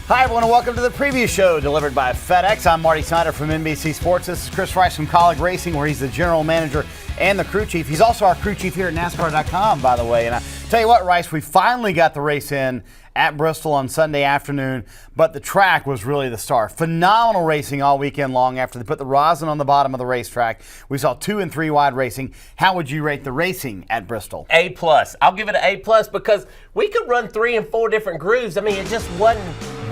Hi, everyone, and welcome to the preview show delivered by FedEx. I'm Marty Snyder from NBC Sports. This is Chris Rice from College Racing, where he's the general manager and the crew chief. He's also our crew chief here at NASCAR.com, by the way. And I tell you what, Rice, we finally got the race in at Bristol on Sunday afternoon, but the track was really the star. Phenomenal racing all weekend long after they put the rosin on the bottom of the racetrack. We saw 2 and 3 wide racing. How would you rate the racing at Bristol? A+. I'll give it an A+ because we could run 3 and 4 different grooves. I mean, it just wasn't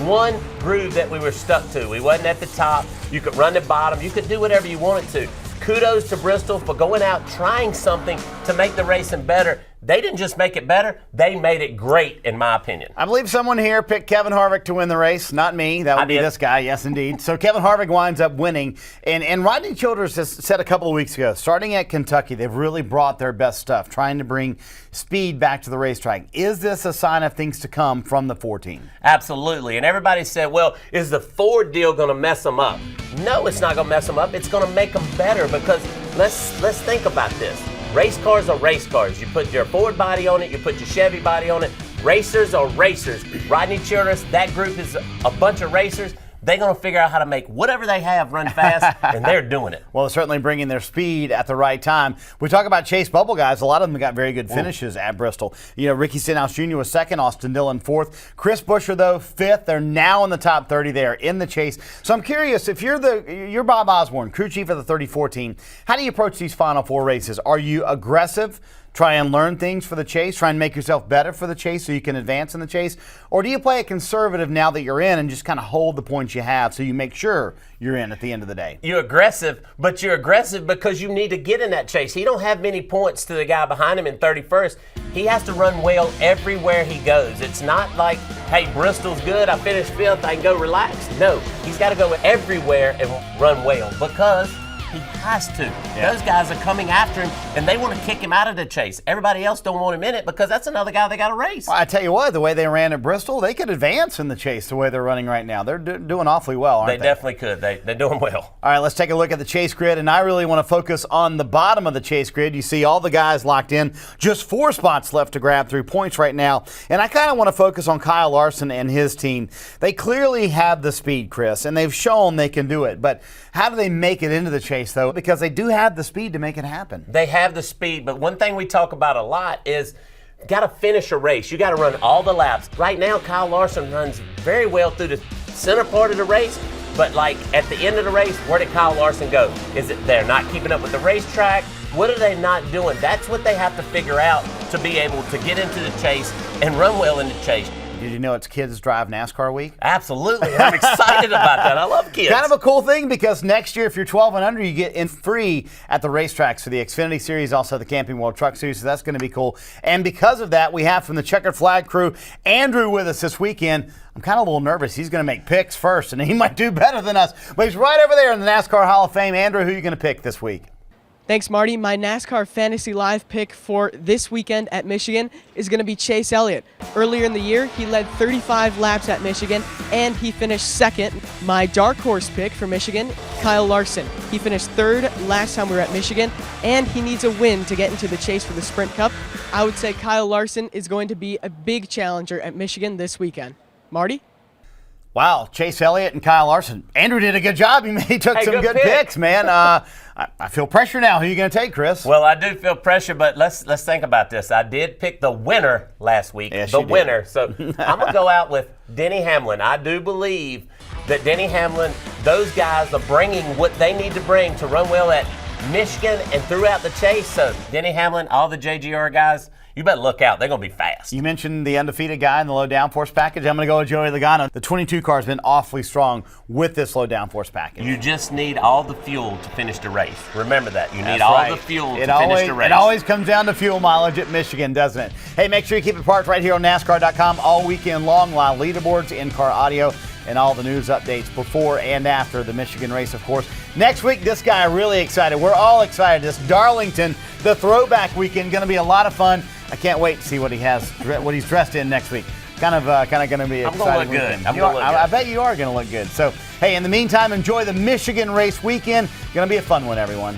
one groove that we were stuck to. We wasn't at the top. You could run the bottom. You could do whatever you wanted to. Kudos to Bristol for going out, trying something to make the racing better. They didn't just make it better, they made it great, in my opinion. I believe someone here picked Kevin Harvick to win the race. Not me. That would be this guy. Yes, indeed. So Kevin Harvick winds up winning. And Rodney Childers has said a couple of weeks ago, starting at Kentucky, they've really brought their best stuff, trying to bring speed back to the racetrack. Is this a sign of things to come from the 14? Absolutely. And everybody said, well, is the Ford deal going to mess them up? No, it's not going to mess them up. It's going to make them better because let's think about this. Race cars are race cars. You put your Ford body on it, you put your Chevy body on it. Racers are racers. Rodney Childers, that group is a bunch of racers. They're going to figure out how to make whatever they have run fast, and they're doing it. Well, they're certainly bringing their speed at the right time. We talk about Chase Bubble guys. A lot of them got very good finishes at Bristol. You know, Ricky Stenhouse Jr. was second, Austin Dillon fourth. Chris Buescher, though, fifth. They're now in the top 30. They are in the chase. So I'm curious, if you're Bob Osborne, crew chief of the 34 team, how do you approach these Final Four races? Are you aggressive? Try and learn things for the chase, try and make yourself better for the chase so you can advance in the chase? Or do you play it conservative now that you're in and just kind of hold the points you have so you make sure you're in at the end of the day? You're aggressive, but you're aggressive because you need to get in that chase. He don't have many points to the guy behind him in 31st. He has to run well everywhere he goes. It's not like, hey, Bristol's good, I finished 5th, I can go relax. No, he's got to go everywhere and run well because he has to. Yeah. Those guys are coming after him, and they want to kick him out of the chase. Everybody else don't want him in it because that's another guy they got to race. Well, I tell you what, the way they ran at Bristol, they could advance in the chase the way they're running right now. They're doing awfully well, aren't they? They definitely could. They're doing well. All right, let's take a look at the chase grid, and I really want to focus on the bottom of the chase grid. You see all the guys locked in. Just 4 spots left to grab through points right now, and I kind of want to focus on Kyle Larson and his team. They clearly have the speed, Chris, and they've shown they can do it, but how do they make it into the chase, though? Because they do have the speed to make it happen. They have the speed, but one thing we talk about a lot is got to finish a race. You got to run all the laps. Right now, Kyle Larson runs very well through the center part of the race, but like at the end of the race, where did Kyle Larson go? Is it they're not keeping up with the racetrack? What are they not doing? That's what they have to figure out to be able to get into the chase and run well in the chase. Did you know it's Kids Drive NASCAR Week? Absolutely. I'm excited about that. I love kids. Kind of a cool thing because next year, if you're 12 and under, you get in free at the racetracks for the Xfinity Series, also the Camping World Truck Series, so that's going to be cool. And because of that, we have from the Checkered Flag crew, Andrew with us this weekend. I'm kind of a little nervous. He's going to make picks first, and he might do better than us. But he's right over there in the NASCAR Hall of Fame. Andrew, who are you going to pick this week? Thanks, Marty. My NASCAR Fantasy Live pick for this weekend at Michigan is going to be Chase Elliott. Earlier in the year, he led 35 laps at Michigan, and he finished second. My dark horse pick for Michigan, Kyle Larson. He finished third last time we were at Michigan, and he needs a win to get into the chase for the Sprint Cup. I would say Kyle Larson is going to be a big challenger at Michigan this weekend. Marty? Wow, Chase Elliott and Kyle Larson. Andrew did a good job. He took some good picks, man. I feel pressure now. Who are you going to take, Chris? Well, I do feel pressure, but let's think about this. I did pick the winner last week, yes, the winner. So I'm going to go out with Denny Hamlin. I do believe that Denny Hamlin, those guys are bringing what they need to bring to run well at Michigan and throughout the chase. So Denny Hamlin, all the JGR guys, you better look out. They're going to be fast. You mentioned the undefeated guy in the low downforce package. I'm going to go with Joey Logano. The 22 car has been awfully strong with this low downforce package. You just need all the fuel to finish the race. Remember that. You need all the fuel to finish the race. It always comes down to fuel mileage at Michigan, doesn't it? Hey, make sure you keep it parked right here on NASCAR.com all weekend long. Live leaderboards, in-car audio, and all the news updates before and after the Michigan race, of course. Next week, this guy, really excited. We're all excited. This Darlington, the throwback weekend, going to be a lot of fun. I can't wait to see what he's dressed in next week. Kind of going to be exciting. I'm going to look good. I bet you are going to look good. So, hey, in the meantime, enjoy the Michigan race weekend. Going to be a fun one, everyone.